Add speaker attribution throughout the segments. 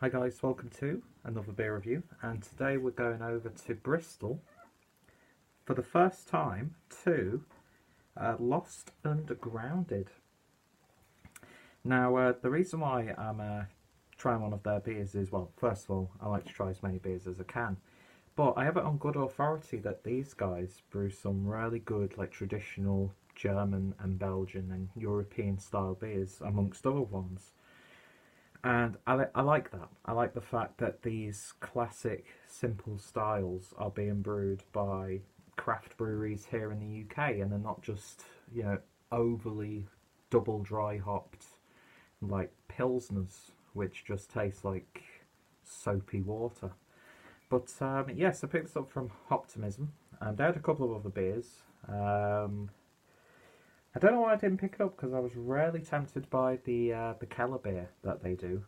Speaker 1: Hi guys, welcome to another beer review, and today we're going over to Bristol for the first time to Lost and Grounded. Now the reason why I'm trying one of their beers is, well, first of all, I like to try as many beers as I can, but I have it on good authority that these guys brew some really good, like, traditional German and Belgian and European style beers amongst other ones. And I like that. I like the fact that these classic, simple styles are being brewed by craft breweries here in the UK, and they're not just, overly double dry hopped like pilsners, which just taste like soapy water. But yes, I picked this up from Optimism, and they had a couple of other beers. I don't know why I didn't pick it up, because I was really tempted by the Keller beer that they do.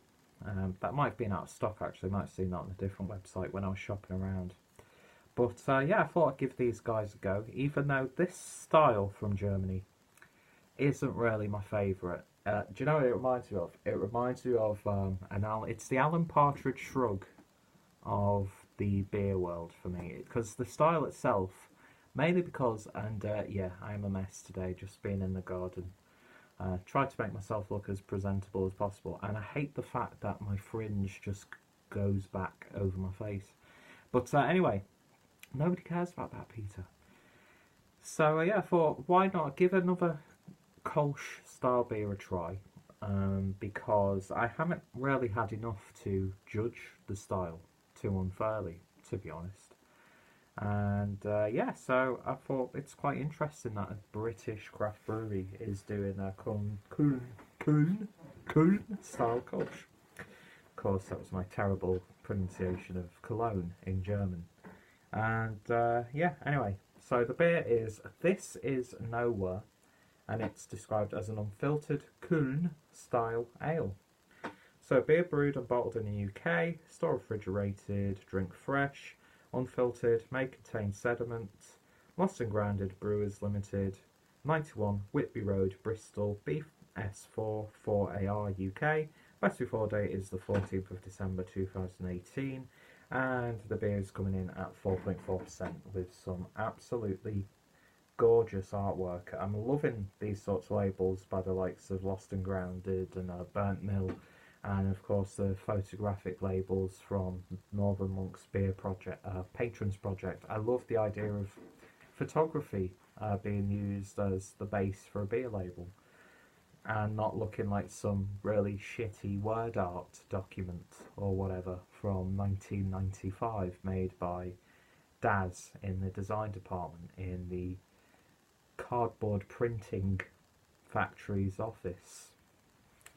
Speaker 1: That might have been out of stock, actually. I might have seen that on a different website when I was shopping around. But yeah, I thought I'd give these guys a go, even though this style from Germany isn't really my favourite. Do you know what it reminds me of? It reminds me of it's the Alan Partridge Shrug of the beer world for me, because the style itself, mainly because, and yeah, I am a mess today, just being in the garden. Try to make myself look as presentable as possible, and I hate the fact that my fringe just goes back over my face. But anyway, nobody cares about that, Peter. So yeah, I thought, why not give another Kolsch style beer a try, because I haven't really had enough to judge the style too unfairly, to be honest. And yeah, so I thought it's quite interesting that a British craft brewery is doing a Köln style Kolsch. Of course, that was my terrible pronunciation of Cologne in German. And yeah, anyway, so the beer is This Is Nowhere, and it's described as an unfiltered Köln style ale. So beer brewed and bottled in the UK, store refrigerated, drink fresh, unfiltered, may contain sediment. Lost and Grounded Brewers Limited, 91 Whitby Road, Bristol, BS4 4AR UK. Best before date is the 14th of December 2018, and the beer is coming in at 4.4% with some absolutely gorgeous artwork. I'm loving these sorts of labels by the likes of Lost and Grounded and Burnt Mill, and of course the photographic labels from Northern Monks Beer Project, Patrons Project. I love the idea of photography being used as the base for a beer label, and not looking like some really shitty word art document or whatever from 1995 made by Daz in the design department in the cardboard printing factory's office.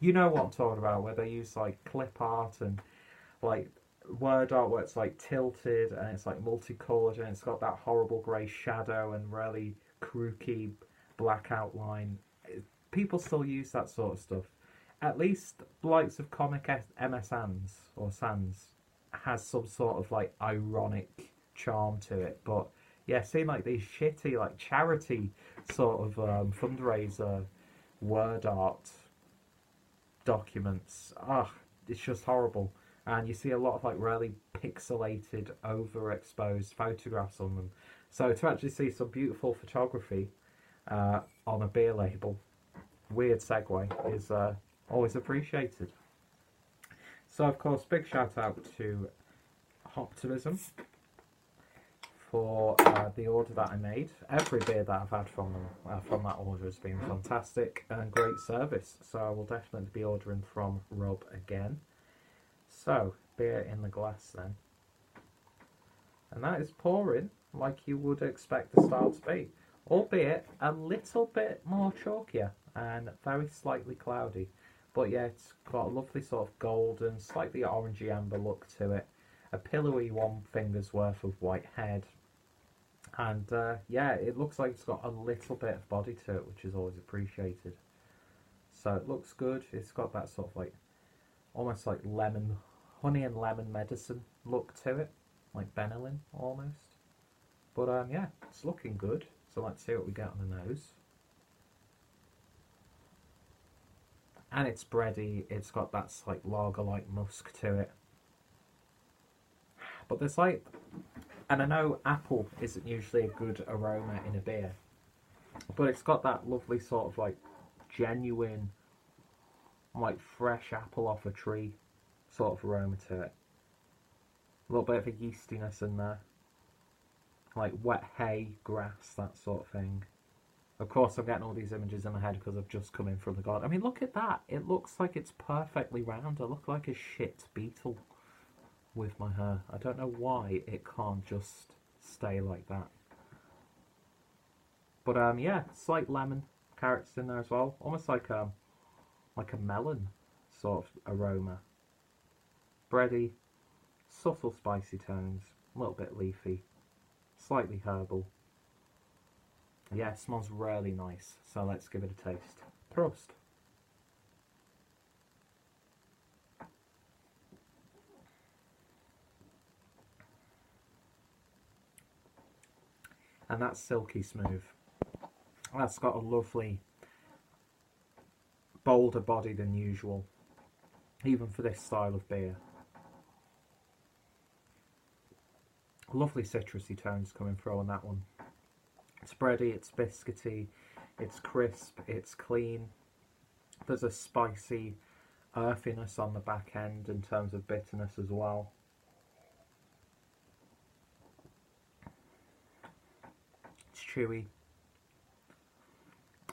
Speaker 1: You know what I'm talking about, where they use like clip art and like word art where it's like tilted and it's like multicolored and it's got that horrible grey shadow and really crooky black outline. People still use that sort of stuff. At least the likes of comic MS Sans or Sans has some sort of like ironic charm to it. But yeah, seeing like these shitty like charity sort of fundraiser word art documents, it's just horrible. And you see a lot of like really pixelated, overexposed photographs on them. So to actually see some beautiful photography on a beer label, weird segue, is always appreciated. So of course, big shout out to Optimism for the order that I made. Every beer that I've had from them, from that order, has been fantastic and great service. So I will definitely be ordering from Rob again. So, beer in the glass then. And that is pouring like you would expect the style to be. Albeit a little bit more chalkier and very slightly cloudy. But yeah, it's got a lovely sort of golden, slightly orangey amber look to it. A pillowy one finger's worth of white head. And yeah, it looks like it's got a little bit of body to it, which is always appreciated. So it looks good. It's got that sort of like, almost like lemon, honey and lemon medicine look to it. Like Benylin, almost. But yeah, it's looking good. So let's see what we get on the nose. And it's bready. It's got that like lager-like musk to it. But there's like, and I know apple isn't usually a good aroma in a beer, but it's got that lovely sort of like genuine, like fresh apple off a tree sort of aroma to it. A little bit of a yeastiness in there, like wet hay, grass, that sort of thing. Of course, I'm getting all these images in my head because I've just come in from the garden. I mean, look at that. It looks like it's perfectly round. I look like a shit beetle with my hair. I don't know why it can't just stay like that. But yeah, slight lemon carrots in there as well. Almost like a melon sort of aroma. Bready, subtle spicy tones, a little bit leafy, slightly herbal. Yeah, it smells really nice, so let's give it a taste. Prost. And that's silky smooth. That's got a lovely, bolder body than usual, even for this style of beer. Lovely citrusy tones coming through on that one. It's bready, it's biscuity, it's crisp, it's clean. There's a spicy earthiness on the back end in terms of bitterness as well. It's chewy.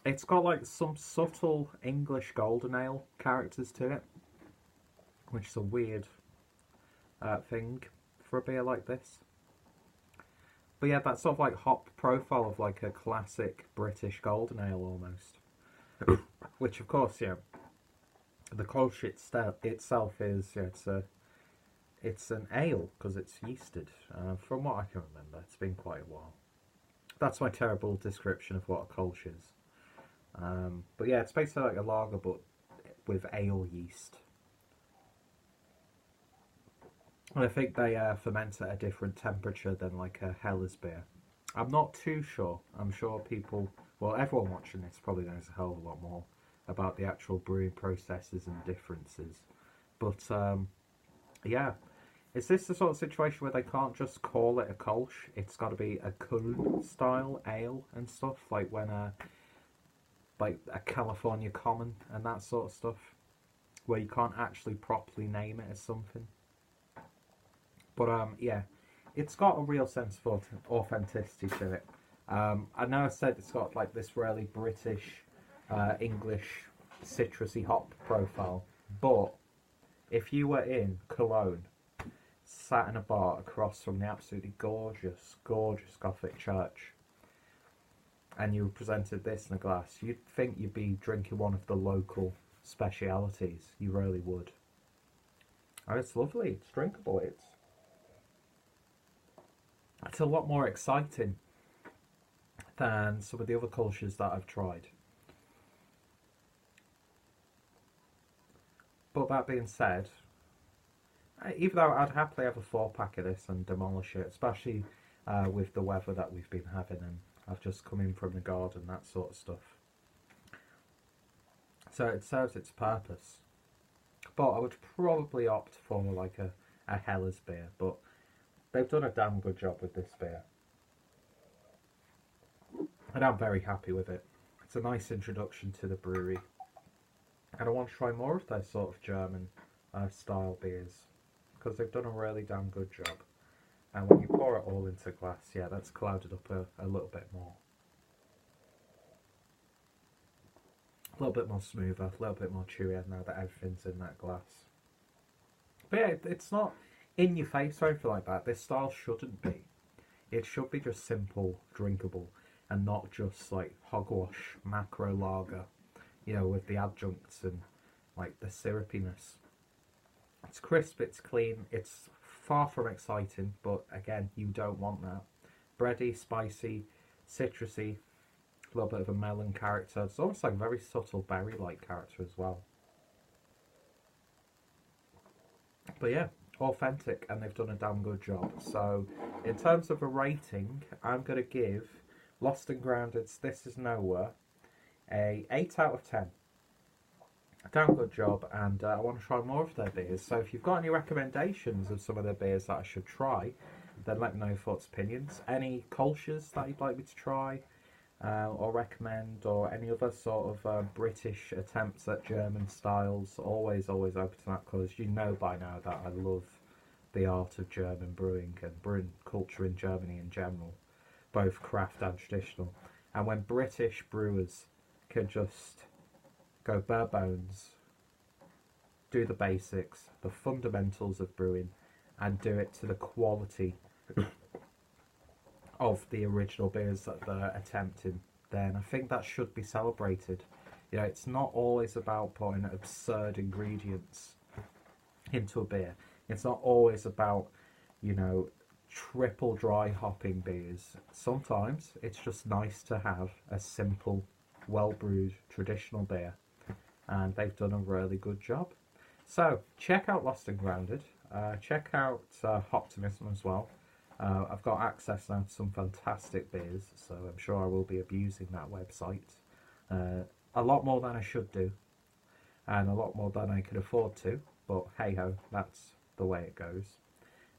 Speaker 1: It's got like some subtle English golden ale characters to it, which is a weird thing for a beer like this. But yeah, that sort of like hop profile of like a classic British golden ale almost. Which of course, yeah, the Kolsch itself is, yeah, it's an ale because it's yeasted. From what I can remember, it's been quite a while. That's my terrible description of what a Kolsch is. But yeah, it's basically like a lager but with ale yeast. And I think they ferment at a different temperature than like a Hellas beer. I'm not too sure. I'm sure people, well, everyone watching this probably knows a hell of a lot more about the actual brewing processes and differences. But yeah, is this the sort of situation where they can't just call it a Kolsch? It's got to be a Köln style ale and stuff, like when like a California Common and that sort of stuff, where you can't actually properly name it as something. But yeah, it's got a real sense of authenticity to it. I know I said it's got like this really British, English, citrusy hop profile, but if you were in Cologne, sat in a bar across from the absolutely gorgeous, gorgeous Gothic church, and you were presented this in a glass, you'd think you'd be drinking one of the local specialities. You really would. And it's lovely. It's drinkable. It's a lot more exciting than some of the other Kolsch's that I've tried. But that being said, even though I'd happily have a 4-pack of this and demolish it, especially with the weather that we've been having, and I've just come in from the garden, that sort of stuff. So it serves its purpose. But I would probably opt for like a Hellas beer, but they've done a damn good job with this beer. And I'm very happy with it. It's a nice introduction to the brewery. And I want to try more of their sort of German style beers, because they've done a really damn good job. And when you pour it all into glass, yeah, that's clouded up a little bit more. A little bit more smoother, a little bit more chewier now that everything's in that glass. But yeah, it's not in your face or anything like that. This style shouldn't be. It should be just simple, drinkable, and not just like hogwash macro lager, you know, with the adjuncts and like the syrupiness. It's crisp, it's clean, it's far from exciting, but again, you don't want that. Bready, spicy, citrusy, a little bit of a melon character. It's almost like a very subtle berry-like character as well. But yeah, authentic, and they've done a damn good job. So in terms of a rating, I'm going to give Lost and Grounded's This Is Nowhere a 8 out of 10. damn good job, and I want to try more of their beers. So if you've got any recommendations of some of their beers that I should try, then let me know your thoughts, opinions. Any cultures that you'd like me to try or recommend, or any other sort of British attempts at German styles, always open to that, because you know by now that I love the art of German brewing and brewing culture in Germany in general, both craft and traditional. And when British brewers can just go bare bones, do the basics, the fundamentals of brewing, and do it to the quality of the original beers that they're attempting, then I think that should be celebrated. You know, it's not always about putting absurd ingredients into a beer. It's not always about, you know, triple dry hopping beers. Sometimes it's just nice to have a simple, well brewed traditional beer, and they've done a really good job. So check out Lost and Grounded. Check out Optimism as well. I've got access now to some fantastic beers, so I'm sure I will be abusing that website a lot more than I should do, and a lot more than I could afford to. But hey ho, that's the way it goes.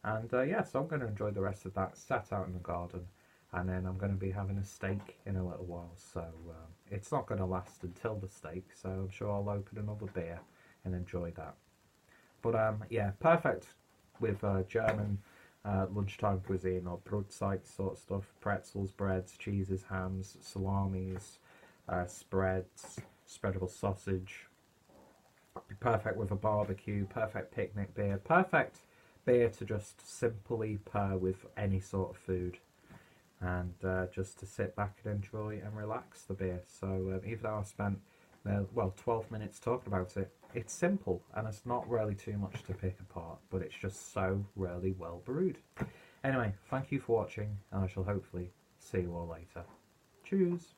Speaker 1: And yeah, so I'm going to enjoy the rest of that, sat out in the garden, and then I'm going to be having a steak in a little while. So it's not going to last until the steak, so I'm sure I'll open another beer and enjoy that. But yeah, perfect with German lunchtime cuisine or Brotzeit sort of stuff. Pretzels, breads, cheeses, hams, salamis, spreads, spreadable sausage. Be perfect with a barbecue, perfect picnic beer, perfect beer to just simply pair with any sort of food, and just to sit back and enjoy and relax the beer. So even though I spent 12 minutes talking about it, it's simple and it's not really too much to pick apart, but it's just so really well brewed. Anyway, thank you for watching, and I shall hopefully see you all later. Cheers!